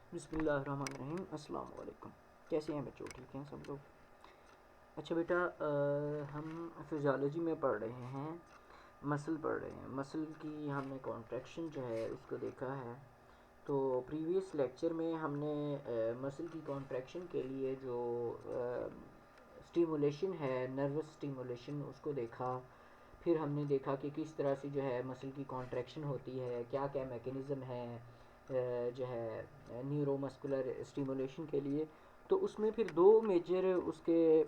बिस्मिल्लाहिर्रहमानिर्रहीम। अस्सलाम वालेकुम। कैसे हैं बच्चों? ठीक हैं सब लोग? अच्छा बेटा, हम फिज़ियोलॉजी में पढ़ रहे हैं, मसल पढ़ रहे हैं। मसल की हमने कॉन्ट्रैक्शन जो है उसको देखा है। तो प्रीवियस लेक्चर में हमने मसल की कॉन्ट्रैक्शन के लिए जो स्टिमुलेशन है, नर्वस स्टिमुलेशन, उसको देखा। फिर हमने देखा कि किस तरह से जो है मसल की कॉन्ट्रैक्शन होती है, क्या क्या मैकेनिज़्म है जो है न्यूरोमस्कुलर स्टिमुलेशन के लिए। तो उसमें फिर दो मेजर उसके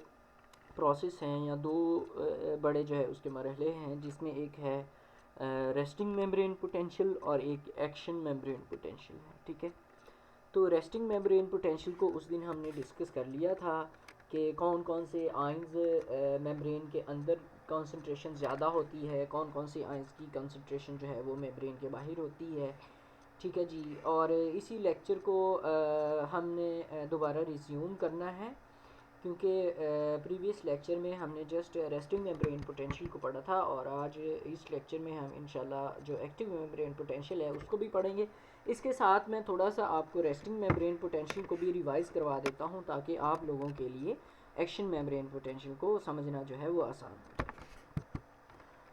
प्रोसेस हैं, या दो बड़े जो है उसके मरहले हैं, जिसमें एक है रेस्टिंग मेम्ब्रेन पोटेंशियल और एक एक्शन मेम्ब्रेन पोटेंशियल है। ठीक है, तो रेस्टिंग मेम्ब्रेन पोटेंशियल को उस दिन हमने डिस्कस कर लिया था कि कौन कौन से आइंस मेम्ब्रेन के अंदर कंसंट्रेशन ज़्यादा होती है, कौन कौन से आइंस की कंसंट्रेशन जो है वो मेम्ब्रेन के बाहर होती है। ठीक है जी, और इसी लेक्चर को हमने दोबारा रिज्यूम करना है, क्योंकि प्रीवियस लेक्चर में हमने जस्ट रेस्टिंग मेम्ब्रेन पोटेंशियल को पढ़ा था, और आज इस लेक्चर में हम इंशाल्लाह जो एक्टिव मेम्ब्रेन पोटेंशियल है उसको भी पढ़ेंगे। इसके साथ मैं थोड़ा सा आपको रेस्टिंग मेम्ब्रेन पोटेंशियल को भी रिवाइज़ करवा देता हूँ, ताकि आप लोगों के लिए एक्शन मेम्ब्रेन पोटेंशियल को समझना जो है वो आसान हो।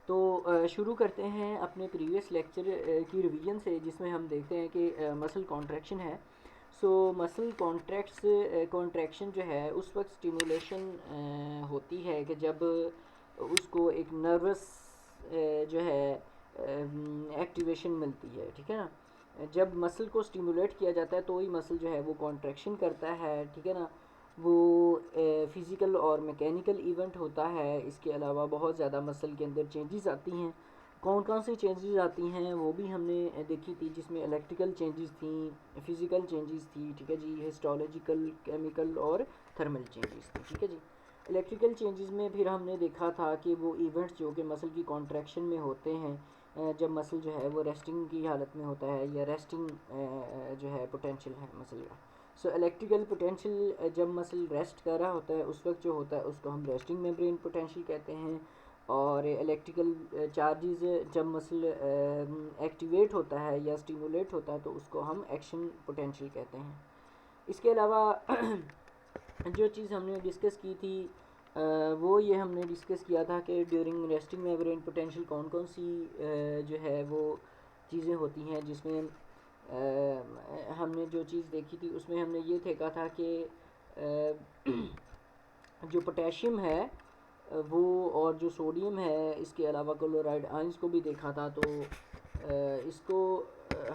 तो शुरू करते हैं अपने प्रीवियस लेक्चर की रिवीजन से, जिसमें हम देखते हैं कि मसल कॉन्ट्रैक्शन है। सो मसल कॉन्ट्रैक्शन जो है उस वक्त स्टिमुलेशन होती है कि जब उसको एक नर्वस जो है एक्टिवेशन मिलती है। ठीक है ना, जब मसल को स्टिमुलेट किया जाता है तो ही मसल जो है वो कॉन्ट्रैक्शन करता है। ठीक है ना, वो फ़िज़िकल और मैकेनिकल इवेंट होता है। इसके अलावा बहुत ज़्यादा मसल के अंदर चेंजेस आती हैं। कौन कौन सी चेंजेस आती हैं वो भी हमने देखी थी, जिसमें इलेक्ट्रिकल चेंजेस थी, फ़िज़िकल चेंजेस थी। ठीक है जी, हिस्टोलॉजिकल, केमिकल और थर्मल चेंजेस थी। ठीक है जी, इलेक्ट्रिकल चेंजेस में फिर हमने देखा था कि वो इवेंट्स जो कि मसल की कॉन्ट्रैक्शन में होते हैं, जब मसल जो है वो रेस्टिंग की हालत में होता है, या रेस्टिंग जो है पोटेंशियल है मसल का। सो इलेक्ट्रिकल पोटेंशियल जब मसल रेस्ट कर रहा होता है उस वक्त जो होता है उसको हम रेस्टिंग मेम्ब्रेन पोटेंशियल कहते हैं। और इलेक्ट्रिकल चार्जेस जब मसल एक्टिवेट होता है या स्टिमुलेट होता है तो उसको हम एक्शन पोटेंशियल कहते हैं। इसके अलावा जो चीज़ हमने डिस्कस की थी वो ये हमने डिस्कस किया था कि ड्यूरिंग रेस्टिंग मेम्ब्रेन पोटेंशियल कौन कौन सी जो है वो चीज़ें होती हैं, जिसमें हमने जो चीज़ देखी थी उसमें हमने ये देखा था कि जो पोटेशियम है वो, और जो सोडियम है, इसके अलावा क्लोराइड आयंस को भी देखा था। तो इसको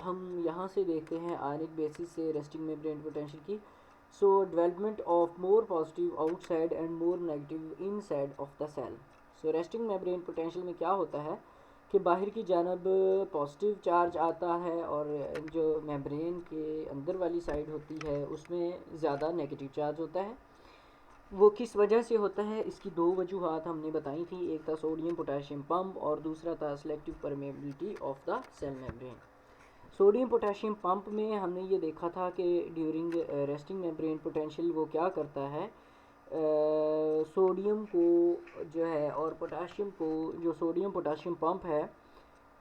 हम यहाँ से देखते हैं आयनिक बेसिस से रेस्टिंग मेम्ब्रेन पोटेंशियल की। So development of more positive outside and more negative inside of the cell. So resting membrane potential में क्या होता है कि बाहर की जानब पॉजिटिव चार्ज आता है, और जो मेम्ब्रेन के अंदर वाली साइड होती है उसमें ज़्यादा नेगेटिव चार्ज होता है। वो किस वजह से होता है, इसकी दो वजूहात हमने बताई थी। एक था सोडियम पोटेशियम पंप, और दूसरा था selective permeability of the cell membrane. Sodium potassium pump में हमने ये देखा था कि ड्यूरिंग रेस्टिंग मेम्ब्रेन पोटेंशियल वो क्या करता है, सोडियम को जो है और पोटेशियम को, जो सोडियम पोटेशियम पंप है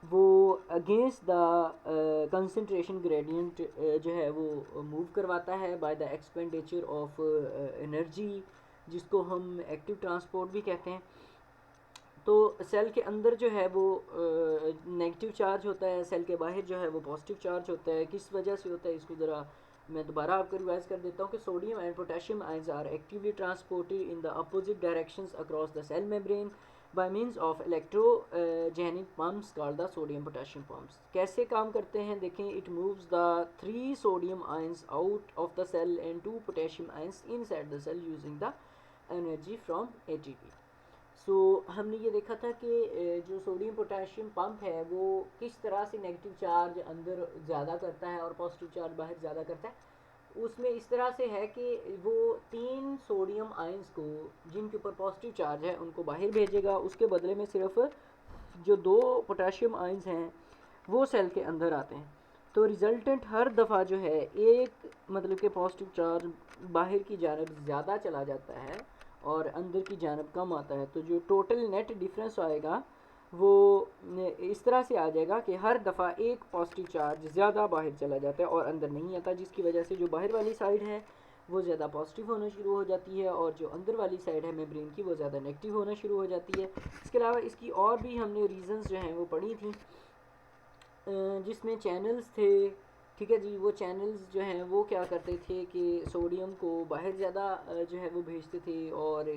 वो अगेंस्ट द कंसंट्रेशन ग्रेडियंट जो है वो मूव करवाता है by the expenditure of energy, जिसको हम एक्टिव ट्रांसपोर्ट भी कहते हैं। तो सेल के अंदर जो है वो नेगेटिव चार्ज होता है, सेल के बाहर जो है वो पॉजिटिव चार्ज होता है। किस वजह से होता है इसको ज़रा मैं दोबारा आपको रिवाइज कर देता हूँ कि sodium and potassium ions are actively transported in the opposite directions across the cell membrane by means of electrogenic pumps called the sodium potassium pumps. कैसे काम करते हैं देखें, it moves the 3 sodium ions out of the cell and 2 potassium ions inside the cell using the energy from ATP. So हमने ये देखा था कि जो सोडियम पोटेशियम पंप है वो किस तरह से नेगेटिव चार्ज अंदर ज़्यादा करता है और पॉजिटिव चार्ज बाहर ज़्यादा करता है। उसमें इस तरह से है कि वो 3 सोडियम आयंस को, जिनके ऊपर पॉजिटिव चार्ज है, उनको बाहर भेजेगा। उसके बदले में सिर्फ जो 2 पोटेशियम आयंस हैं वो सेल के अंदर आते हैं। तो रिजल्टेंट हर दफ़ा जो है एक मतलब कि पॉजिटिव चार्ज बाहर की जानब ज़्यादा चला जाता है और अंदर की जानब कम आता है। तो जो टोटल नेट डिफरेंस आएगा वो इस तरह से आ जाएगा कि हर दफ़ा एक पॉजिटिव चार्ज ज़्यादा बाहर चला जाता है और अंदर नहीं आता, जिसकी वजह से जो बाहर वाली साइड है वो ज़्यादा पॉजिटिव होना शुरू हो जाती है और जो अंदर वाली साइड है मेम्ब्रेन की वो ज़्यादा नेगेटिव होना शुरू हो जाती है। इसके अलावा इसकी और भी हमने रीज़न्स जो हैं वो पढ़ी थी, जिसमें चैनल्स थे। ठीक है जी, वो चैनल्स जो हैं वो क्या करते थे कि सोडियम को बाहर ज़्यादा जो है वो भेजते थे और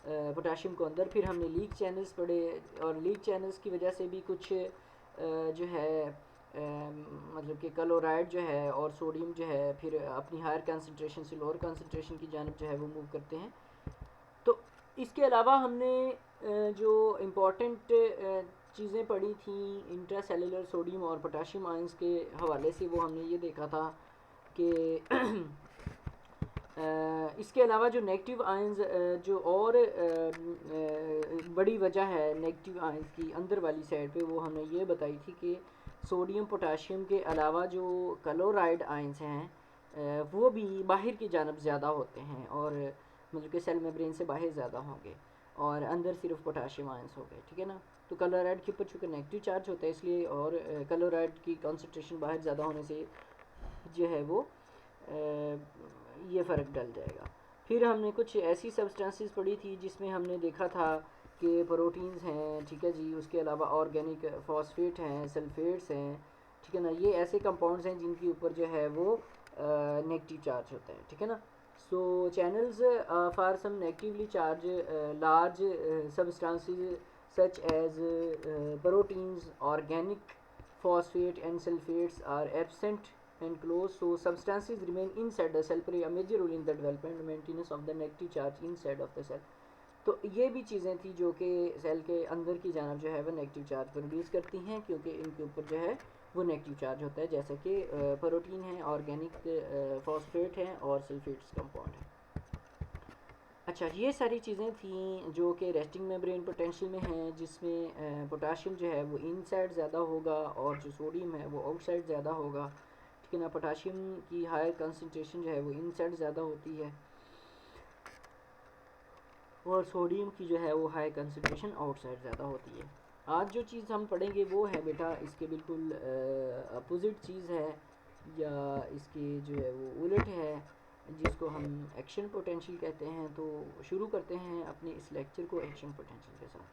पोटाशियम को अंदर। फिर हमने लीक चैनल्स पढ़े और लीक चैनल्स की वजह से भी कुछ जो है मतलब कि क्लोराइड जो है और सोडियम जो है फिर अपनी हायर कंसंट्रेशन से लोअर कंसंट्रेशन की जानब जो है वो मूव करते हैं। तो इसके अलावा हमने जो इम्पोर्टेंट चीज़ें पढ़ी थी इंट्रासेलुलर सोडियम और पोटाशियम आयंस के हवाले से, वो हमने ये देखा था कि इसके अलावा जो नेगेटिव आयंस जो और बड़ी वजह है नेगेटिव आयंस की अंदर वाली साइड पे, वो हमने ये बताई थी कि सोडियम पोटाशियम के अलावा जो क्लोराइड आयंस हैं वो भी बाहर की जानब ज़्यादा होते हैं और मतलब कि सेल मेम्ब्रेन से बाहर ज़्यादा होंगे और अंदर सिर्फ पोटाशियम आयंस हो गए। ठीक है ना। तो क्लोराइड के ऊपर चूँकि नेगेटिव चार्ज होता है इसलिए और क्लोराइड की कॉन्सेंट्रेशन बाहर ज़्यादा होने से जो है वो ये फ़र्क डल जाएगा। फिर हमने कुछ ऐसी सब्सटेंसेस पढ़ी थी जिसमें हमने देखा था कि प्रोटीन्स हैं, ठीक है जी, उसके अलावा ऑर्गेनिक फॉस्फेट हैं, सल्फेट्स हैं, ठीक है ना। ये ऐसे कंपाउंड्स हैं जिनके ऊपर जो है वो नेगेटिव चार्ज होता है। ठीक है ना। So channels for some negatively charge large substances such as proteins, organic phosphate and sulfates are absent and close, so substances remain inside the cell, play a major role in the development and maintenance of the negative charge inside of the cell. तो ये भी चीज़ें थी जो कि cell के अंदर की जानब जो है वो नेगेटिव चार्ज प्रोड्यूस करती हैं क्योंकि इनके ऊपर जो है वो नेगेटिव चार्ज होता है, जैसे कि प्रोटीन है, ऑर्गेनिक फॉस्फेट हैं और सल्फेट्स कंपाउंड हैं। अच्छा, ये सारी चीज़ें थी जो कि रेस्टिंग मेम्ब्रेन पोटेंशियल में हैं, जिसमें पोटाशियम जो है वो इनसाइड ज़्यादा होगा और जो सोडियम है वो आउटसाइड ज़्यादा होगा। ठीक है ना। पोटाशियम की हायर कंसंट्रेशन जो है वो इनसाइड ज़्यादा होती है और सोडियम की जो है वो हाई कंसंट्रेशन आउटसाइड ज़्यादा होती है। आज जो चीज़ हम पढ़ेंगे वो है बेटा इसके बिल्कुल अपोजिट चीज़ है या इसके जो है वो उलट है, जिसको हम एक्शन पोटेंशियल कहते हैं। तो शुरू करते हैं अपने इस लेक्चर को एक्शन पोटेंशियल के साथ।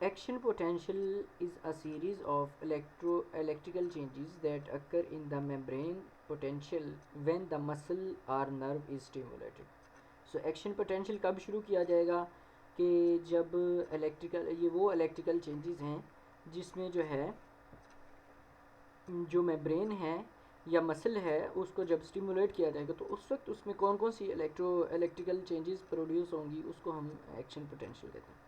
Action potential is a series of electrical changes that occur in the membrane potential when the muscle or nerve is stimulated. So action potential कब शुरू किया जाएगा कि जब वो इलेक्ट्रिकल चेंजेस हैं जिसमें जो है जो मेम्ब्रेन है या मसल है उसको जब स्टिमुलेट किया जाएगा तो उस वक्त उसमें कौन कौन सी इलेक्ट्रिकल चेंजेस प्रोड्यूस होंगी, उसको हम एक्शन पोटेंशियल कहते हैं।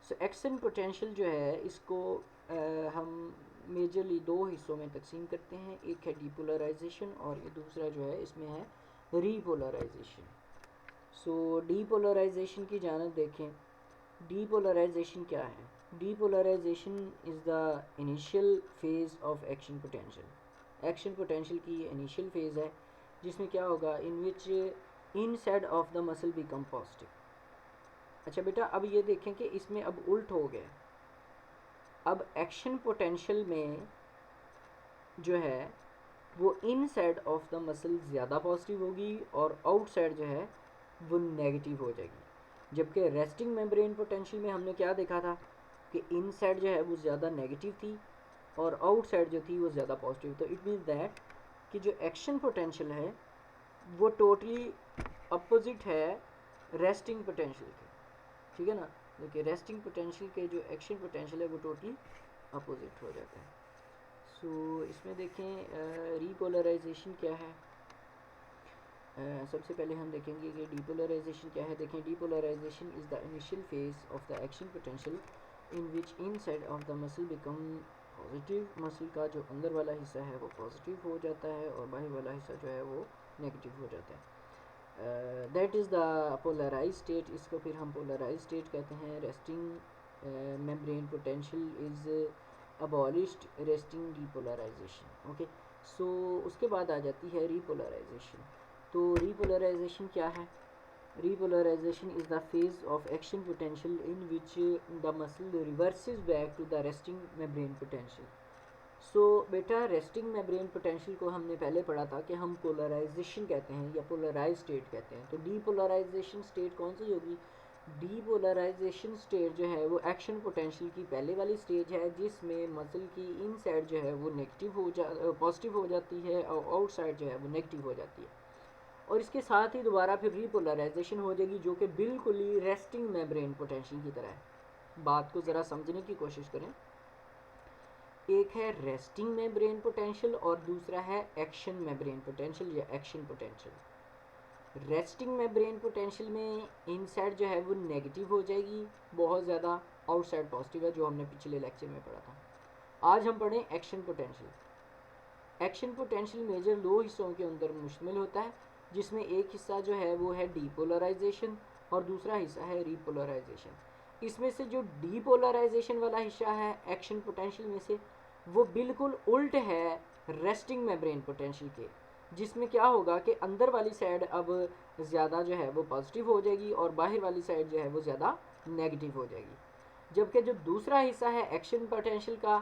सो एक्शन पोटेंशियल जो है इसको हम मेजरली दो हिस्सों में तकसीम करते हैं, एक है डीपोलराइजेशन और ये दूसरा जो है इसमें है रीपोलराइजेशन। सो डीपोलराइजेशन की जानब देखें। डीपोलराइजेशन क्या है? Depolarization is the initial phase of action potential. Action potential की ये इनिशियल फेज़ है जिसमें क्या होगा, in which inside of the muscle become positive. अच्छा बेटा, अब ये देखें कि इसमें अब उल्ट हो गया। अब एक्शन पोटेंशियल में जो है वो इनसाइड ऑफ द मसल ज़्यादा पॉजिटिव होगी और आउटसाइड जो है वो नेगेटिव हो जाएगी। जबकि रेस्टिंग मेम्ब्रेन पोटेंशियल में हमने क्या देखा था कि इनसाइड जो है वो ज़्यादा नेगेटिव थी और आउटसाइड जो थी वो ज़्यादा पॉजिटिव। तो इट मीन्स दैट कि जो एक्शन पोटेंशियल है वो टोटली अपोजिट है रेस्टिंग पोटेंशियल के। ठीक है ना। देखिए रेस्टिंग पोटेंशियल के जो एक्शन पोटेंशियल है वो टोटली अपोजिट हो जाता है। सो इसमें देखें रीपोलराइजेशन क्या है। सबसे पहले हम देखेंगे कि डीपोलराइजेशन क्या है। देखें, depolarization is the initial phase of the action potential in which inside of the muscle become positive. Muscle का जो अंदर वाला हिस्सा है वो पॉजिटिव हो जाता है और बाहर वाला हिस्सा जो है वो नेगेटिव हो जाता है। That is the polarize state. इसको फिर हम पोलराइज स्टेट कहते हैं। Resting membrane potential is abolished resting depolarization. Okay, so उसके बाद आ जाती है रीपोलराइजेशन। तो रीपोलराइजेशन क्या है? Repolarization is the phase of action potential in which the muscle reverses back to the resting membrane potential. सो बेटा रेस्टिंग मेम्ब्रेन पोटेंशियल को हमने पहले पढ़ा था कि हम पोलराइजेशन कहते हैं या पोलराइज स्टेट कहते हैं। तो डीपोलराइजेशन स्टेट कौन सी होगी? डीपोलराइजेशन स्टेट जो है वो एक्शन पोटेंशियल की पहले वाली स्टेज है जिसमें मसल की इन साइड जो है वो पॉजिटिव हो जाती है और आउट साइड जो है वो नेगेटिव हो जाती है। और इसके साथ ही दोबारा फिर रीपोलराइजेशन हो जाएगी जो कि बिल्कुल ही रेस्टिंग मेम्ब्रेन पोटेंशियल की तरह है। बात को ज़रा समझने की कोशिश करें। एक है रेस्टिंग मेम्ब्रेन पोटेंशियल और दूसरा है एक्शन मेम्ब्रेन पोटेंशियल या action potential. Resting membrane potential में इनसाइड जो है वो नेगेटिव हो जाएगी बहुत ज़्यादा, आउटसाइड पॉजिटिव है, जो हमने पिछले लेक्चर में पढ़ा था। आज हम पढ़ें action potential. Action potential major दो हिस्सों के अंदर मुश्तमिल होता है, जिसमें एक हिस्सा जो है वो है डीपोलराइजेशन और दूसरा हिस्सा है रीपोलराइजेशन। इसमें से जो डीपोलराइजेशन वाला हिस्सा है एक्शन पोटेंशियल में से, वो बिल्कुल उल्ट है रेस्टिंग मेम्ब्रेन पोटेंशियल के, जिसमें क्या होगा कि अंदर वाली साइड अब ज़्यादा जो है वो पॉजिटिव हो जाएगी और बाहर वाली साइड जो है वो ज़्यादा नेगेटिव हो जाएगी। जबकि जो दूसरा हिस्सा है एक्शन पोटेंशियल का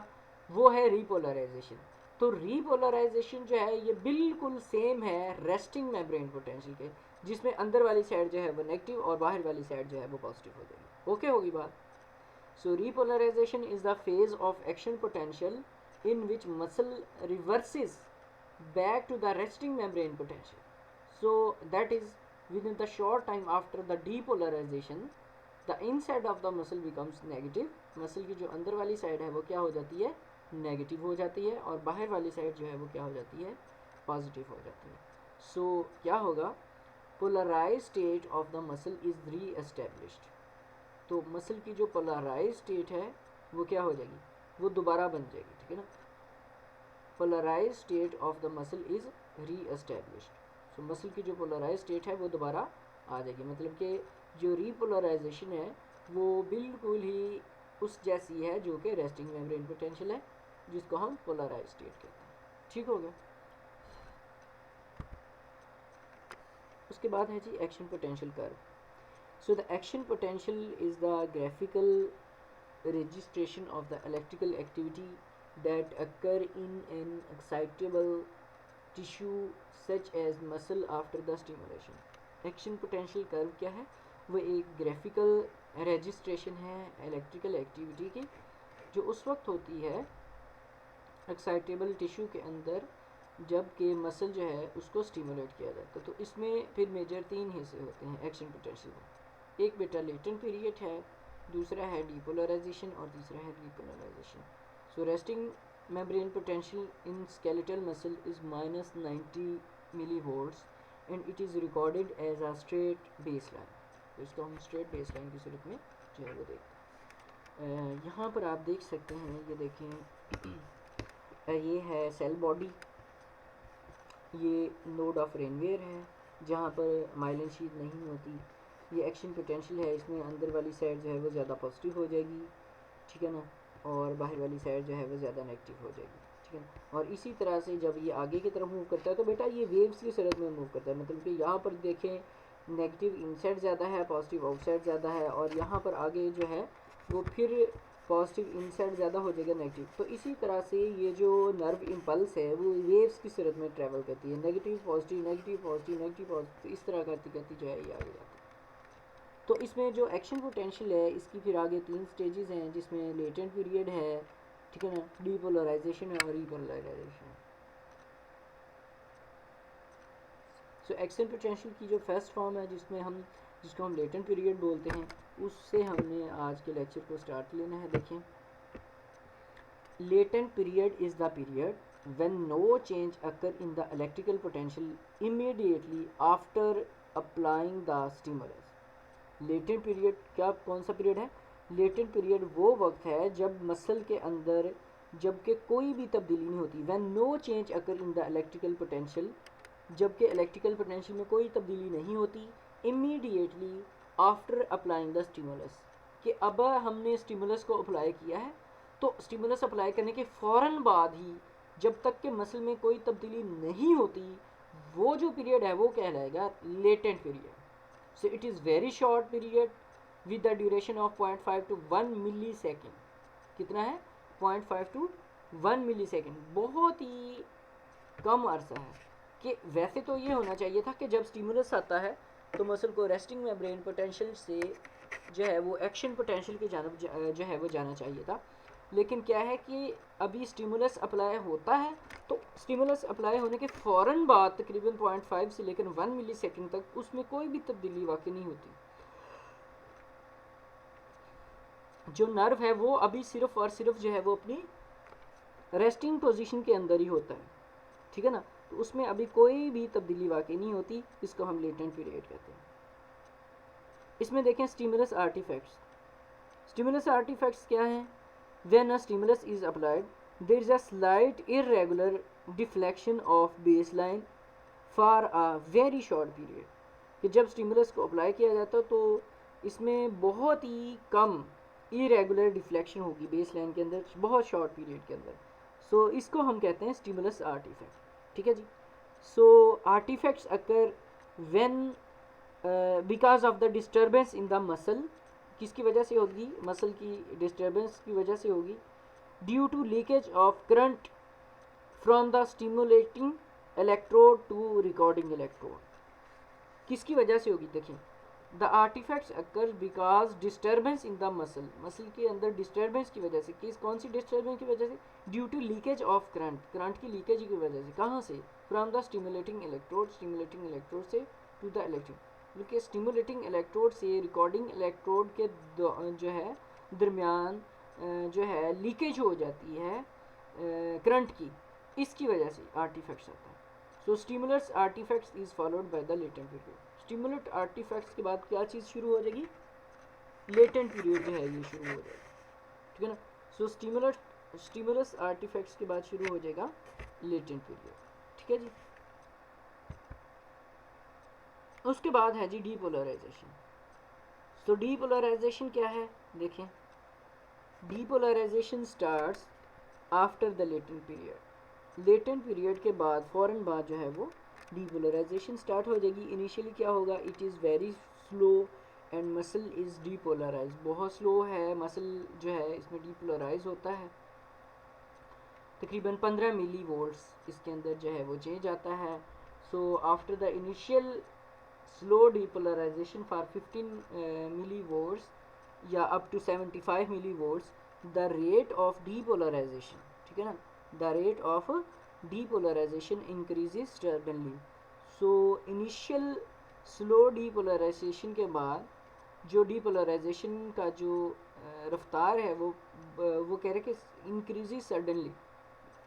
वो है रीपोलराइजेशन। तो रीपोलराइजेशन जो है ये बिल्कुल सेम है रेस्टिंग मेम्ब्रेन पोटेंशियल के, जिसमें अंदर वाली साइड जो है वो नेगेटिव और बाहर वाली साइड जो है वो पॉजिटिव हो जाएगी। ओके होगी बात? So repolarization is the phase of action potential in which muscle reverses back to the resting membrane potential. So that is within the short time after the depolarization, the inside of the muscle becomes negative. Muscle की जो अंदर वाली side है वो क्या हो जाती है? नेगेटिव हो जाती है और बाहर वाली साइड जो है वो क्या हो जाती है? पॉजिटिव हो जाती है। सो क्या होगा? Polarize state of the muscle is reestablished. तो मसल की जो पोलराइज स्टेट है वो क्या हो जाएगी? वो दोबारा बन जाएगी, ठीक है ना? Polarize state of the muscle is reestablished. So muscle की जो पोलराइज स्टेट है वो दोबारा आ जाएगी। मतलब कि जो रीपोलराइजेशन है वो बिल्कुल ही उस जैसी है जो कि रेस्टिंग मेम्ब्रेन पोटेंशियल है, जिसको हम पोलराइज स्टेट कहते हैं। ठीक हो गया? उसके बाद है जी action potential curve. So the action potential is the graphical registration of the electrical activity that occur in an excitable tissue such as muscle after the stimulation. Action potential curve क्या है? वो एक graphical registration है electrical activity की, जो उस वक्त होती है excitable tissue के अंदर जब कि मसल जो है उसको स्टिमुलेट किया जाता है। तो इसमें फिर मेजर तीन हिस्से होते हैं एक्शन पोटेंशियल में। एक बेटा लेटेंट पीरियड है, दूसरा है डीपोलराइजेशन और तीसरा है repolarization. So resting membrane potential in skeletal muscle is -90 millivolts and it is recorded as a straight baseline. तो इसको हम स्ट्रेट बेस लाइन की सूरत में जो है वो देखते हैं। यहाँ पर आप देख सकते हैं, ये देखें, ये है सेल बॉडी, ये नोड ऑफ रेनवेयर है जहाँ पर माइलिन शीट नहीं होती। ये एक्शन पोटेंशियल है, इसमें अंदर वाली साइड जो है वो ज़्यादा पॉजिटिव हो जाएगी, ठीक है ना, और बाहर वाली साइड जो है वो ज़्यादा नेगेटिव हो जाएगी, ठीक है ना। और इसी तरह से जब ये आगे की तरफ मूव करता है तो बेटा ये वेव्स की सूरत में मूव करता है। मतलब कि यहाँ पर देखें नेगेटिव इनसाइड ज़्यादा है, पॉजिटिव आउटसाइड ज़्यादा है, और यहाँ पर आगे जो है वो फिर पॉजिटिव इनसाइड ज़्यादा हो जाएगा नेगेटिव। तो इसी तरह से ये जो नर्व इम्पल्स है वो वेव्स की सूरत में ट्रैवल करती है, negative positive negative positive negative positive, इस तरह करती करती जो है ये आगे जाती है। तो इसमें जो एक्शन पोटेंशियल है इसकी फिर आगे तीन स्टेजेस हैं, जिसमें लेटेंट पीरियड है, ठीक है ना, डीपोलराइजेशन है और रीपोलराइजेशन है। सो एक्शन पोटेंशियल की जो फर्स्ट फॉर्म है जिसको हम लेटेंट पीरियड बोलते हैं, उससे हमने आज के लेक्चर को स्टार्ट लेना है। देखें, latent period is the period when no change occur in the electrical potential immediately after applying the stimulus. Latent period कौन सा पीरियड है? लेटेंट पीरियड वो वक्त है जब मसल के अंदर जबकि कोई भी तब्दीली नहीं होती, when no change occur in the electrical potential, जबकि इलेक्ट्रिकल पोटेंशियल में कोई तब्दीली नहीं होती, immediately after applying the stimulus, कि अब हमने स्टिमुलस को अप्लाई किया है, तो स्टिमुलस अप्लाई करने के फ़ौरन बाद ही जब तक कि मसल में कोई तब्दीली नहीं होती, वो जो पीरियड है वो कहलाएगा latent period. So it is very short period with the duration of 0.5 to 1 millisecond. कितना है? 0.5 to 1 मिली सेकेंड. बहुत ही कम अरसा है. कि वैसे तो ये होना चाहिए था कि जब स्टिमुलस आता है तो मसल को रेस्टिंग मेम्ब्रेन पोटेंशियल से जो है वो एक्शन पोटेंशियल की जानब जो है वो जाना चाहिए था. लेकिन क्या है कि अभी स्टिमुलस अप्लाई होता है तो स्टिमुलस अप्लाई होने के फ़ौरन बाद तकरीबन 0.5 से लेकर 1 मिली सेकेंड तक उसमें कोई भी तब्दीली वाकई नहीं होती. जो नर्व है वो अभी सिर्फ और सिर्फ जो है वो अपनी रेस्टिंग पोजीशन के अंदर ही होता है. ठीक है ना. तो उसमें अभी कोई भी तब्दीली वाकई नहीं होती. इसको हम लेटेंट पीरियड कहते हैं. इसमें देखें स्टिमुलस आर्टिफैक्ट्स. स्टिमुलस आर्टिफैक्ट्स क्या हैं? When a stimulus is applied, there is a slight irregular deflection of baseline for a very short period. कि जब स्टिमुलस को अप्लाई किया जाता है तो इसमें बहुत ही कम इरेगुलर डिफ्लेक्शन होगी बेसलाइन के अंदर बहुत शॉर्ट पीरियड के अंदर. सो इसको हम कहते हैं स्टिमुलस आर्टिफैक्ट. ठीक है जी. So artifacts occur when because of the disturbance in the muscle. किसकी वजह से होगी? मसल की डिस्टर्बेंस की वजह से होगी. Due to leakage of current from the stimulating electrode to recording electrode. किसकी वजह से होगी? देखिए the artifacts occur because disturbance in the muscle. Muscle के अंदर डिस्टर्बेंस की वजह से. कौन सी डिस्टर्बेंस की वजह से? Due to leakage of current. Current की लीकेज की वजह से. कहाँ से? From the stimulating electrode. Stimulating electrode से टू द इलेक्ट्रोड. क्योंकि स्टिमुलेटिंग इलेक्ट्रोड से रिकॉर्डिंग इलेक्ट्रोड के जो है दरमियान जो है लीकेज हो जाती है करंट की. इसकी वजह से आर्टिफैक्ट्स आता है. So stimulus artifacts is followed by the latent period. Stimulate artifacts के बाद क्या चीज़ शुरू हो जाएगी? लेटेंट पीरियड जो है ये शुरू हो जाएगा. ठीक है ना. सो स्टिमुलस आर्टिफैक्ट्स के बाद शुरू हो जाएगा लेटेंट पीरियड. ठीक है जी. उसके बाद है जी डीपोलराइजेशन. सो डीपोलराइजेशन क्या है? देखें depolarization starts after the latent period. Latent period के बाद फ़ौरन बाद जो है वो डीपोलराइजेशन स्टार्ट हो जाएगी. इनिशियली क्या होगा? It is very slow and muscle is depolarize. बहुत स्लो है मसल जो है इसमें डीपोलराइज होता है. तकरीबन 15 मिली वोल्ट्स इसके अंदर जो है वो चेंज आता है. So after the initial slow depolarization for 15 millivolts या up to 75 millivolts, the rate of depolarization. ठीक है ना. the rate of depolarization increases suddenly. so initial slow depolarization के बाद जो depolarization का जो रफ्तार है वो कह रहे कि increases suddenly,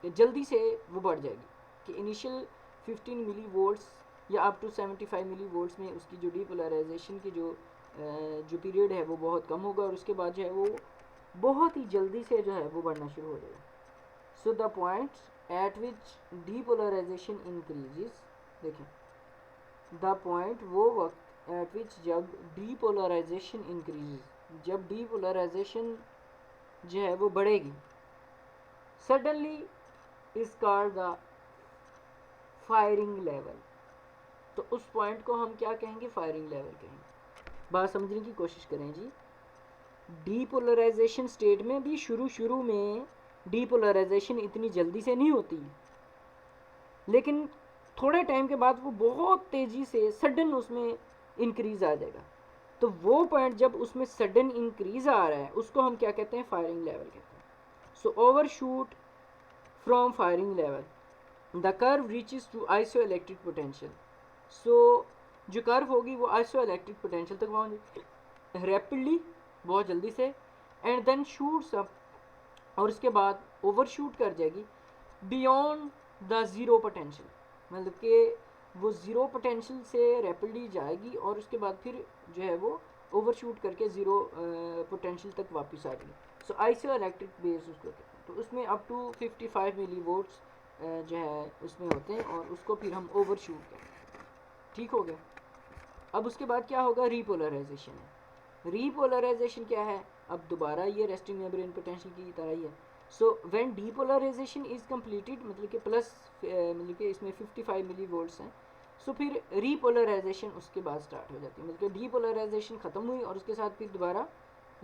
जल्दी से वो बढ़ जाएगी. कि initial 15 मिली वोल्ट्स या अप टू 75 मिली वोल्ट्स में उसकी जो डीपोलराइजेशन की जो पीरियड है वो बहुत कम होगा और उसके बाद जो है वो बहुत ही जल्दी से जो है वो बढ़ना शुरू हो जाएगा. So the point at which depolarization increases. देखें द पॉइंट वो वक्त एट विच जब डीपोलराइजेशन इंक्रीजेस, जब डीपोलराइजेशन जो है वो बढ़ेगी, suddenly is called the firing level. तो उस पॉइंट को हम क्या कहेंगे? फायरिंग लेवल कहेंगे. बात समझने की कोशिश करें जी. डीपोलराइजेशन स्टेट में भी शुरू में डीपोलराइजेशन इतनी जल्दी से नहीं होती, लेकिन थोड़े टाइम के बाद वो बहुत तेज़ी से सडन उसमें इंक्रीज़ आ जाएगा. तो वो पॉइंट जब उसमें सडन इंक्रीज़ आ रहा है उसको हम क्या कहते हैं? फायरिंग लेवल कहते हैं. So overshoot from firing level the curve reaches to isoelectric potential. So जो कर्व होगी वो आइसो इलेक्ट्रिक पोटेंशियल तक पहुँच रैपिडली, बहुत जल्दी से, एंड देन शूट्स अप, और उसके बाद ओवर शूट कर जाएगी बियॉन्ड द ज़ीरो पोटेंशियल. मतलब कि वो ज़ीरो पोटेंशियल से रैपिडली जाएगी और उसके बाद फिर जो है वो ओवर शूट करके ज़ीरो पोटेंशियल तक वापस आ जाएगी. सो आइसो इलेक्ट्रिक बेस उसको कहते हैं. तो उसमें अप टू 55 मिली वोल्ट्स जो है उसमें होते हैं और उसको फिर हम ओवर शूट करते हैं. ठीक हो गया. अब उसके बाद क्या होगा? रीपोलराइजेशन है. रीपोलराइजेशन क्या है? अब दोबारा ये रेस्टिंग मेम्ब्रेन पोटेंशियल की तरह ही है. So when depolarization is completed, मतलब कि प्लस मतलब कि इसमें 55 मिली वोल्ट्स हैं, सो फिर रीपोलराइजेशन उसके बाद स्टार्ट हो जाती है, मतलब डीपोलराइजेशन ख़त्म हुई और उसके साथ फिर दोबारा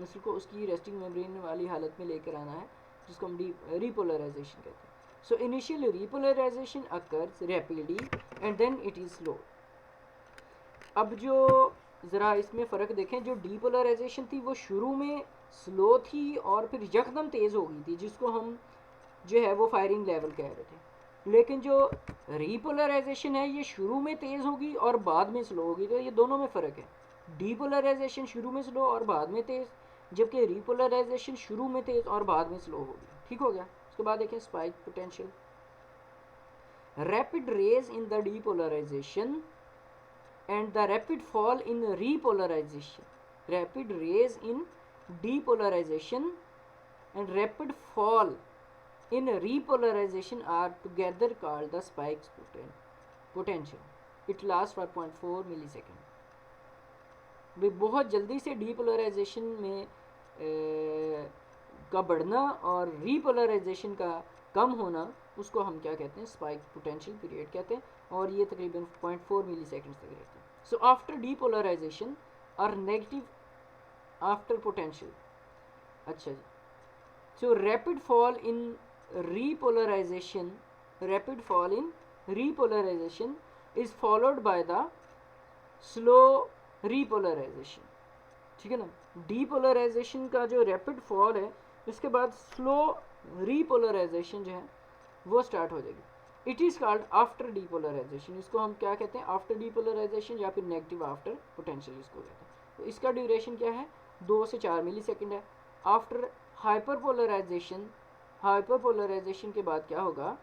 मसल को उसकी रेस्टिंग मेम्ब्रेन वाली हालत में लेकर आना है, जिसको हम रीपोलराइजेशन कहते हैं. So initial repolarization occurs rapidly and then it is slow. अब जो ज़रा इसमें फ़र्क देखें, जो डीपोलराइजेशन थी वो शुरू में स्लो थी और फिर यकदम तेज़ हो गई थी, जिसको हम जो है वो फायरिंग लेवल कह रहे थे. लेकिन जो रीपोलराइजेशन है ये शुरू में तेज़ होगी और बाद में स्लो होगी, तो ये दोनों में फ़र्क है. डीपोलराइजेशन शुरू में स्लो और बाद में तेज़, जबकि रीपोलराइजेशन शुरू में तेज़ और बाद में स्लो होगी. ठीक हो गया. उसके बाद देखें spike potential. Rapid raise in the depolarization and the rapid fall in repolarization. Rapid raise in depolarization and rapid fall in repolarization are together called the spikes potential. It lasts for 0.4 millisecond. वे बहुत जल्दी से depolarisation में का बढ़ना और repolarisation का कम होना, उसको हम क्या कहते हैं, स्पाइक पोटेंशियल पीरियड कहते हैं, और ये तकरीबन 0.4 मिली सेकेंड्स तक रहते हैं. सो आफ्टर डीपोलराइजेशन और नेगेटिव आफ्टर पोटेंशियल. अच्छा जी. So rapid fall in repolarization is followed by the slow repolarization. ठीक है ना. डीपोलराइजेशन का जो रैपिड फॉल है, इसके बाद स्लो रीपोलराइजेशन जो है वो स्टार्ट हो जाएगी. It is called after depolarization. इसको हम क्या कहते हैं, आफ्टर डीपोलराइजेशन या फिर नेगेटिव आफ्टर पोटेंशियल इसको कहते हैं. तो इसका ड्यूरेशन क्या है, 2 से 4 मिली सेकेंड है. आफ्टर हाइपरपोलराइजेशन के बाद क्या होगा,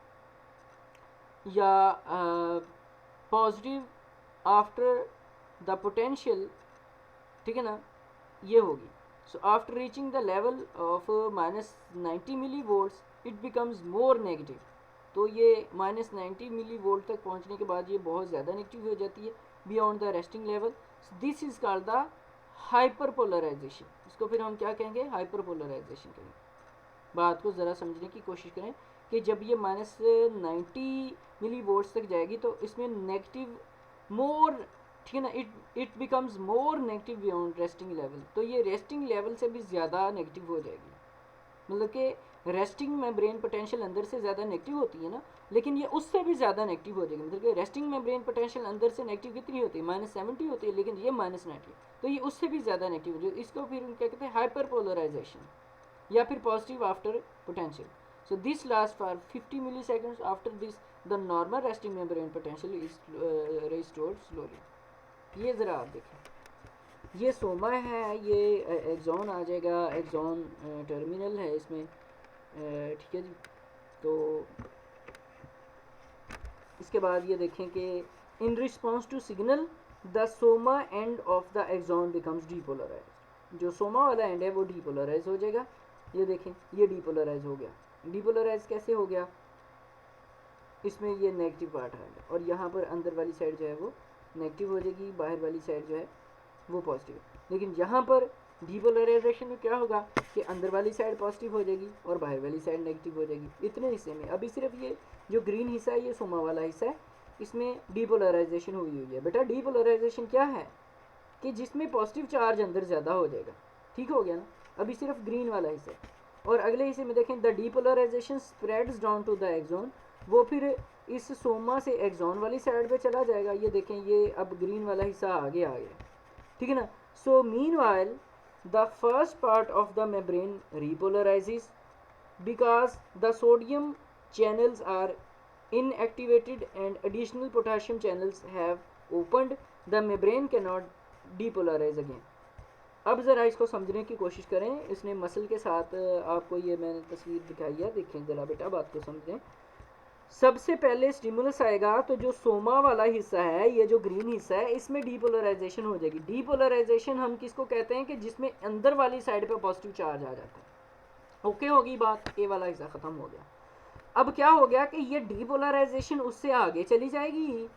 या पॉजिटिव आफ्टर द पोटेंशियल, ठीक है ना, ये होगी. So after reaching the level of -90 millivolts it becomes more negative. तो ये -90 मिली वोल्ट तक पहुंचने के बाद ये बहुत ज़्यादा नेगेटिव हो जाती है, beyond the resting level. This is called the hyperpolarization. इसको फिर हम क्या कहेंगे, हाइपरपोलराइजेशन कहेंगे. बात को ज़रा समझने की कोशिश करें कि जब ये -90 मिली वोल्ट्स तक जाएगी तो इसमें नेगेटिव मोर, ठीक है ना, it becomes more negative beyond resting level. तो ये रेस्टिंग लेवल से भी ज़्यादा नेगेटिव हो जाएगी. मतलब कि रेस्टिंग मेम्ब्रेन पोटेंशियल अंदर से ज़्यादा नेगेटिव होती है ना, लेकिन ये उससे भी ज़्यादा नेगेटिव हो जाएगी. मतलब कि रेस्टिंग मेम्ब्रेन पोटेंशियल अंदर से नेगेटिव कितनी होती है, -70 होती है, लेकिन ये -90, तो ये उससे भी ज़्यादा नेगेटिव हो जाएगी. इसको फिर क्या कहते हैं, हाइपरपोलराइजेशन या फिर positive after potential. So this last for 50 milliseconds. After this the normal resting membrane potential is restored slowly. ये ज़रा आप देखें, ये सोमा है, ये एक्सॉन आ जाएगा, एक्सॉन टर्मिनल है इसमें, ठीक है जी. तो इसके बाद ये देखें कि in response to signal the soma end of the axon becomes depolarize. जो सोमा वाला एंड है वो डीपोलराइज हो जाएगा. ये देखें, ये डीपोलराइज हो गया. डीपोलराइज कैसे हो गया, इसमें ये नेगेटिव पार्ट है और यहाँ पर अंदर वाली साइड जो है वो नेगेटिव हो जाएगी, बाहर वाली साइड जो है वो पॉजिटिव. लेकिन यहाँ पर डीपोलराइजेशन में क्या होगा कि अंदर वाली साइड पॉजिटिव हो जाएगी और बाहर वाली साइड नेगेटिव हो जाएगी. इतने हिस्से में अभी सिर्फ ये जो ग्रीन हिस्सा है ये सोमा वाला हिस्सा है, इसमें डीपोलराइजेशन हुई है. बेटा डीपोलराइजेशन क्या है कि जिसमें पॉजिटिव चार्ज अंदर ज़्यादा हो जाएगा. ठीक हो गया ना. अभी सिर्फ ग्रीन वाला हिस्सा है. और अगले हिस्से में देखें, the depolarization spreads down to the axon. वो फिर इस सोमा से एक्सॉन वाली साइड पे चला जाएगा. ये देखें, ये अब ग्रीन वाला हिस्सा आगे आ गया. ठीक है ना. सो meanwhile the first part of the membrane repolarizes because the sodium channels are inactivated and additional potassium channels have opened. The membrane cannot depolarize again. अब ज़रा इसको समझने की कोशिश करें. इसने मसल के साथ आपको ये मैंने तस्वीर दिखाई है, देखें ज़रा बेटा, बात को समझें. सबसे पहले स्टिमुलस आएगा तो जो सोमा वाला हिस्सा है, ये जो ग्रीन हिस्सा है, इसमें डीपोलराइजेशन हो जाएगी. डीपोलराइजेशन हम किसको कहते हैं कि जिसमें अंदर वाली साइड पे पॉजिटिव चार्ज आ जाता है. ओके होगी बात. ए वाला हिस्सा ख़त्म हो गया. अब क्या हो गया कि ये डीपोलराइजेशन उससे आगे चली जाएगी,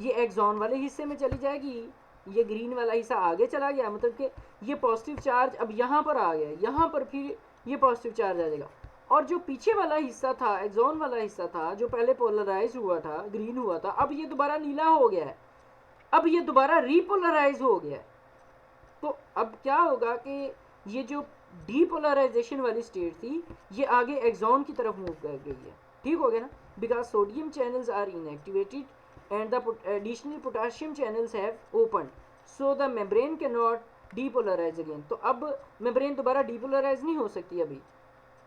ये एक्सॉन वाले हिस्से में चली जाएगी. ये ग्रीन वाला हिस्सा आगे चला गया, मतलब कि ये पॉजिटिव चार्ज अब यहाँ पर आ गया, यहाँ पर फिर ये पॉजिटिव चार्ज आ जाएगा. और जो पीछे वाला हिस्सा था, एक्सॉन वाला हिस्सा था, जो पहले पोलराइज हुआ था, ग्रीन हुआ था, अब ये दोबारा नीला हो गया है, अब ये दोबारा रीपोलराइज हो गया है। तो अब क्या होगा कि ये जो डीपोलराइजेशन वाली स्टेट थी ये आगे एक्सॉन की तरफ मूव कर गई है। ठीक हो गया ना, because sodium channels are inactivated and the additional potassium channels have open, so the membrane can not depolarize again. तो अब मेम्ब्रेन दोबारा डीपोलराइज नहीं हो सकती अभी।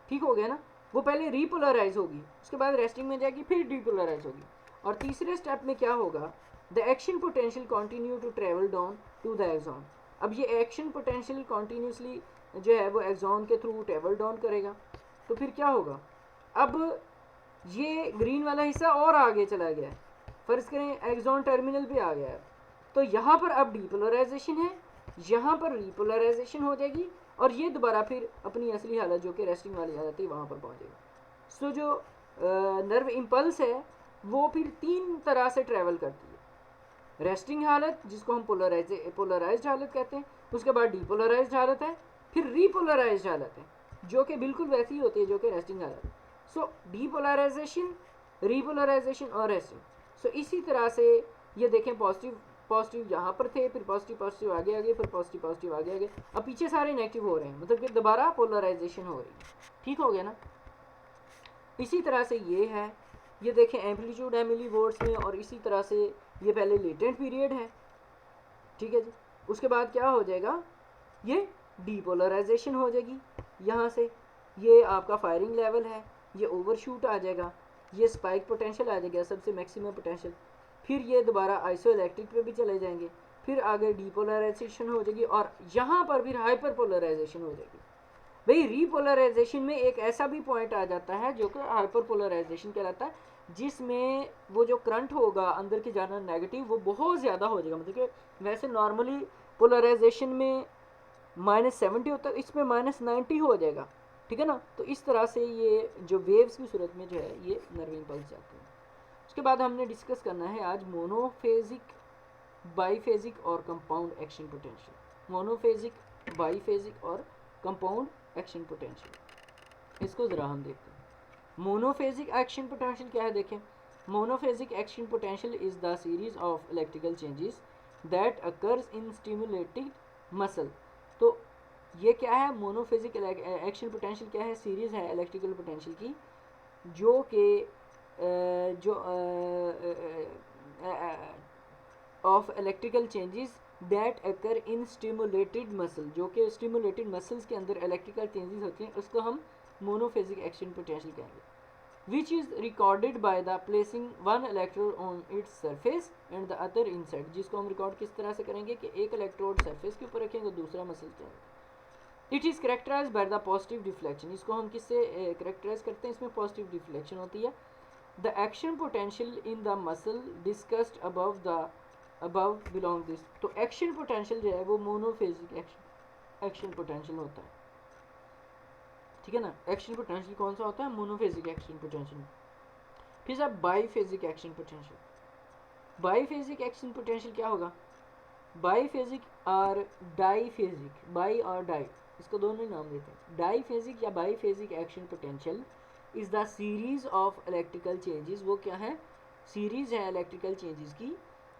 ठीक हो गया ना, वो पहले रीपोलराइज होगी, उसके बाद रेस्टिंग में जाएगी, फिर डीपोलराइज होगी। और तीसरे स्टेप में क्या होगा, the action potential continue to travel down to the axon. अब ये एक्शन पोटेंशियल कॉन्टीन्यूसली जो है वो एक्सॉन के थ्रू ट्रेवल डाउन करेगा। तो फिर क्या होगा, अब ये ग्रीन वाला हिस्सा और आगे चला गया है, फर्ज करें एक्सॉन टर्मिनल पे आ गया है, तो यहाँ पर अब डीपोलराइजेशन है, यहाँ पर रीपोलराइजेशन हो जाएगी, और ये दोबारा फिर अपनी असली हालत जो कि रेस्टिंग वाली हालत थी वहाँ पर पहुँचेगा। सो जो नर्व इम्पल्स है वो फिर 3 तरह से ट्रैवल करती है। रेस्टिंग हालत जिसको हम पोलराइज्ड हालत कहते हैं, उसके बाद डीपोलराइज्ड हालत है, फिर रीपोलराइज्ड हालत है जो कि बिल्कुल वैसी होती है जो कि रेस्टिंग हालत है। सो डीपोलराइजेशन, रीपोलराइजेशन और रेस्टिंग। सो इसी तरह से ये देखें, पॉजिटिव पॉजिटिव यहाँ पर थे, फिर पॉजिटिव पॉजिटिव आगे आगे, फिर पॉजिटिव पॉजिटिव आगे आगे, अब पीछे सारे नेगेटिव हो रहे हैं, मतलब कि दोबारा पोलराइजेशन हो रही है। ठीक हो गया ना। इसी तरह से ये है, ये देखें एम्पलीट्यूड है मिलीवोल्ट्स में, और इसी तरह से ये पहले लेटेंट पीरियड है। ठीक है जी, उसके बाद क्या हो जाएगा, ये डीपोलराइजेशन हो जाएगी, यहाँ से ये आपका फायरिंग लेवल है, ये ओवरशूट आ जाएगा, ये स्पाइक पोटेंशियल आ जाएगा, सबसे मैक्सिमम पोटेंशियल, फिर ये दोबारा आइसोइलेक्ट्रिक पे भी चले जाएंगे, फिर आगे डीपोलराइजेशन हो जाएगी, और यहाँ पर फिर हाइपर पोलराइजेशन हो जाएगी। भाई रीपोलराइजेशन में एक ऐसा भी पॉइंट आ जाता है जो कि हाइपर पोलराइजेशन कहलाता है, जिसमें वो जो करंट होगा अंदर की जाना नेगेटिव वो बहुत ज़्यादा हो जाएगा। मतलब कि वैसे नॉर्मली पोलराइजेशन में -70 होता है, इसमें -90 हो जाएगा। ठीक है ना। तो इस तरह से ये जो वेव्स की सूरत में जो है ये नर्व इम्पल्स जाते हैं। उसके बाद हमने डिस्कस करना है आज मोनोफेजिक, बाईफेजिक और compound action potential. Monophasic, biphasic और कंपाउंड एक्शन पोटेंशियल, इसको ज़रा हम देखते हैं। मोनोफेजिक एक्शन पोटेंशियल क्या है, देखें। Monophasic action potential is the series of electrical changes that occurs in stimulated muscle. तो ये क्या है, मोनोफेजिक एक्शन पोटेंशियल क्या है, सीरीज़ है इलेक्ट्रिकल पोटेंशियल की, जो कि जो of electrical changes that occur in stimulated muscle, जो कि स्टिमुलेटेड मसल्स के अंदर इलेक्ट्रिकल चेंजेस होती हैं, उसको हम मोनोफेजिक एक्शन पोटेंशियल कहेंगे। विच is recorded by the placing one electrode on its surface and the other inside, जिसको हम रिकॉर्ड किस तरह से करेंगे कि एक इलेक्ट्रोड सरफेस के ऊपर रखेंगे, दूसरा मसल के अंदर। It is characterize by the positive deflection, इसको हम किससे करेक्टराइज करते हैं, इसमें पॉजिटिव डिफ्लेक्शन होती है। The action potential in the muscle discussed above belong this. तो एक्शन पोटेंशियल जो है वो मोनोफेजिक एक्शन पोटेंशियल होता है। ठीक है ना। एक्शन पोटेंशियल कौन सा होता है, मोनोफेजिक एक्शन पोटेंशियल। फिर साहब biphasic action potential. Biphasic action potential क्या होगा, बाईफेजिक और डाईफेजिक, बाई और डाई, इसको दोनों ही नाम देते हैं। डाईफेजिक या biphasic action potential is the series of electrical changes, वो क्या है, सीरीज है इलेक्ट्रिकल चेंजेस की,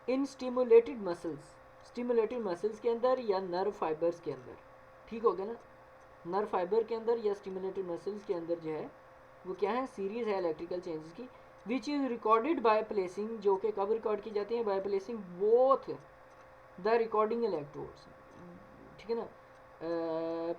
इन स्टिमुलेटेड मसल्स, स्टिमुलेटेड मसल्स के अंदर या नर्व फाइबर्स के अंदर। ठीक हो गया ना, नर्व फाइबर के अंदर या स्टिमुलेटेड मसल्स के अंदर जो है वो क्या है, सीरीज है इलेक्ट्रिकल चेंजेस की, which is recorded by placing, जो कि कब रिकॉर्ड की जाती है, by placing both the recording electrodes. ठीक है ना,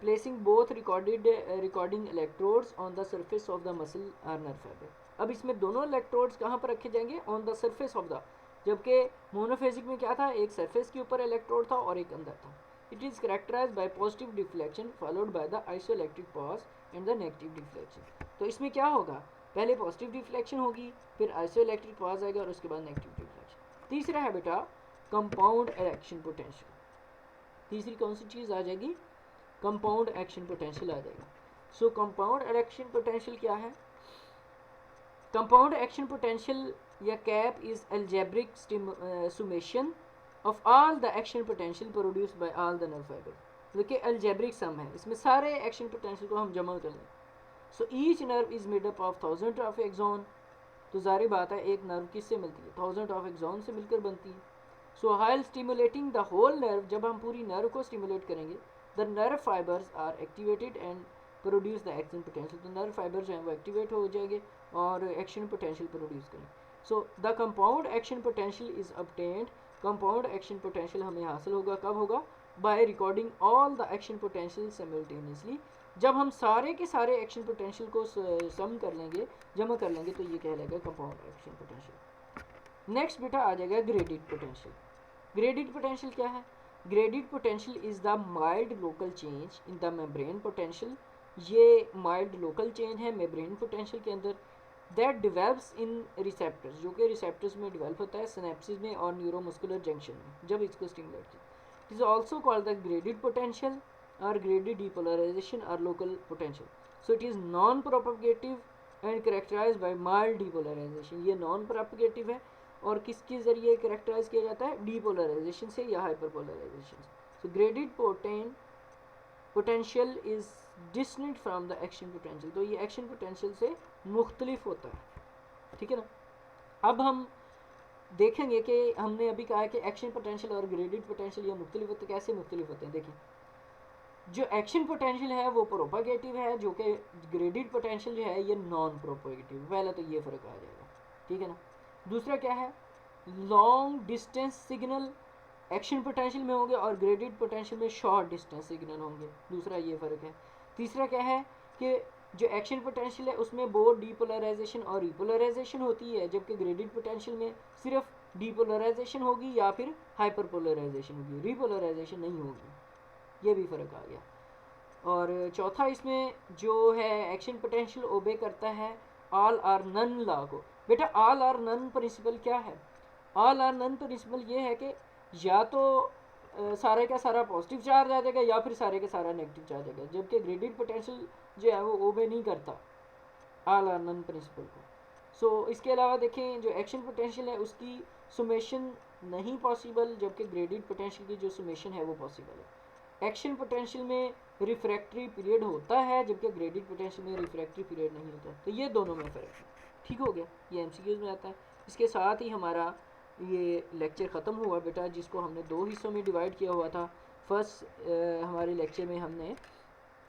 placing both recording electrodes on the surface of the muscle or nerve fibre. अब इसमें दोनों इलेक्ट्रोड्स कहाँ पर रखे जाएंगे, on the surface of the, जबकि मोनोफेजिक में क्या था, एक सरफेस के ऊपर इलेक्ट्रोड था और एक अंदर था। It is characterised bye positive deflection followed by the isoelectric pause and the negative deflection. तो इसमें क्या होगा, पहले पॉजिटिव डिफ्लेक्शन होगी, फिर आइसोइलेक्ट्रिक पॉज आएगा और उसके बाद नेगेटिव डिफ्लेक्शन। तीसरा है बेटा कंपाउंड एक्शन पोटेंशियल। तीसरी कौन सी चीज़ आ जाएगी, कंपाउंड एक्शन पोटेंशियल आ जाएगा। सो कंपाउंड एक्शन पोटेंशियल क्या है, कंपाउंड एक्शन पोटेंशियल या cap is algebraic summation of all the action potential produced by all the nerve fibre. देखिए अलजेब्रिक सम है, इसमें सारे एक्शन पोटेंशियल को हम जमा कर लें, so each nerve is made up of 1000 of axon, तो ज़ाहिर बात है एक नर्व किससे मिलती है, 1000 ऑफ एक्सॉन से मिलकर बनती है। सो हाइल स्टिमुलेटिंग द होल नर्व, जब हम पूरी नर्व को स्टिमुलेट करेंगे, the nerve fibres are activated and produce the action potential, तो नर्व फाइबर जो हैं वो एक्टिवेट हो जाएंगे और एक्शन पोटेंशियल प्रोड्यूस करेंगे। So the compound action potential is obtained, compound action potential हमें हासिल होगा, कब होगा, by recording all the action potential simultaneously, जब हम सारे के सारे एक्शन पोटेंशियल को सम कर लेंगे, जमा कर लेंगे, तो ये कहलाएगा कंपाउंड एक्शन पोटेंशियल। नेक्स्ट बेटा आ जाएगा ग्रेडिड पोटेंशियल। ग्रेडिड पोटेंशियल क्या है, graded potential is the mild local change in the membrane potential, ये माइल्ड लोकल चेंज है मेम्ब्रेन पोटेंशियल के अंदर, दैट डिवेल्प्स इन रिसेप्टर्स, जो कि रिसेप्टर्स में डिवेल्प होता है, सिनेप्सिस में और न्यूरोमस्कुलर जंक्शन में, जब इसको स्टिमुलेट किया। It is also called the graded potential or graded depolarization or local potential. So it is non-propagative and characterized by mild depolarization, ये non-propagative है और किसके ज़रिए characterize किया जाता है, depolarization से या hyperpolarization से। So graded potential is distinct from the action potential, तो ये action potential से मुख्तलिफ होता है, ठीक है ना। अब हम देखेंगे कि हमने अभी कहा है कि एक्शन पोटेंशियल और ग्रेडिड पोटेंशियल ये मुख्तलिफ होते हैं, कैसे मुख्तलिफ होते हैं। देखिए जो एक्शन पोटेंशियल है वो प्रोपागेटिव है, जो कि ग्रेडिड पोटेंशियल जो है ये नॉन प्रोपागेटिव, पहले तो ये फ़र्क आ जाएगा, ठीक है ना। दूसरा क्या है, long distance signal action potential में होंगे और ग्रेडिड पोटेंशियल में शॉर्ट डिस्टेंस सिग्नल होंगे, दूसरा ये फ़र्क है। तीसरा क्या है कि जो एक्शन पोटेंशियल है उसमें बोथ डीपोलराइजेशन और रिपोलराइजेशन होती है, जबकि ग्रेडिड पोटेंशियल में सिर्फ डीपोलराइजेशन होगी या फिर हाइपरपोलराइजेशन होगी, रिपोलराइजेशन नहीं होगी, ये भी फ़र्क आ गया। और चौथा इसमें जो है एक्शन पोटेंशियल ओबे करता है ऑल आर नन लॉ को। बेटा ऑल आर नन प्रिंसिपल क्या है, ऑल आर नन प्रिंसिपल ये है कि या तो सारे का सारा पॉजिटिव चार्ज आ जाएगा या फिर सारे का सारा नेगेटिव चार्ज आ जाएगा, जबकि ग्रेडिड पोटेंशियल जो है वो ओबे नहीं करता ऑल आर नन प्रिंसिपल को। सो इसके अलावा देखें जो एक्शन पोटेंशियल है उसकी सुमेशन नहीं पॉसिबल, जबकि ग्रेडिड पोटेंशियल की जो सुमेशन है वो पॉसिबल है। एक्शन पोटेंशियल में रिफ्रैक्टरी पीरियड होता है, जबकि ग्रेडिड पोटेंशियल में रिफ्रैक्टरी पीरियड नहीं होता, तो ये दोनों में फ़र्क है, ठीक हो गया, ये एमसीक्यूज़ में आता है। इसके साथ ही हमारा ये लेक्चर ख़त्म हुआ बेटा, जिसको हमने दो हिस्सों में डिवाइड किया हुआ था। फर्स्ट हमारे लेक्चर में हमने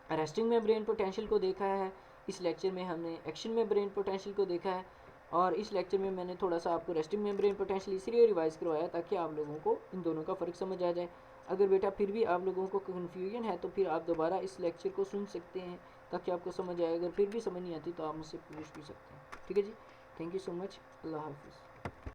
रेस्टिंग मेम्ब्रेन पोटेंशियल को देखा है, इस लेक्चर में हमने एक्शन मेम्ब्रेन पोटेंशियल को देखा है, और इस लेक्चर में मैंने थोड़ा सा आपको रेस्टिंग मेम्ब्रेन पोटेंशियल इसलिए रिवाइज़ करवाया ताकि आप लोगों को इन दोनों का फ़र्क समझ आ जाए। अगर बेटा फिर भी आप लोगों को कन्फ्यूजन है तो फिर आप दोबारा इस लेक्चर को सुन सकते हैं ताकि आपको समझ आए, अगर फिर भी समझ नहीं आती तो आप मुझसे पूछ भी सकते हैं, ठीक है जी। थैंक यू सो मच, अल्लाह हाफिज़।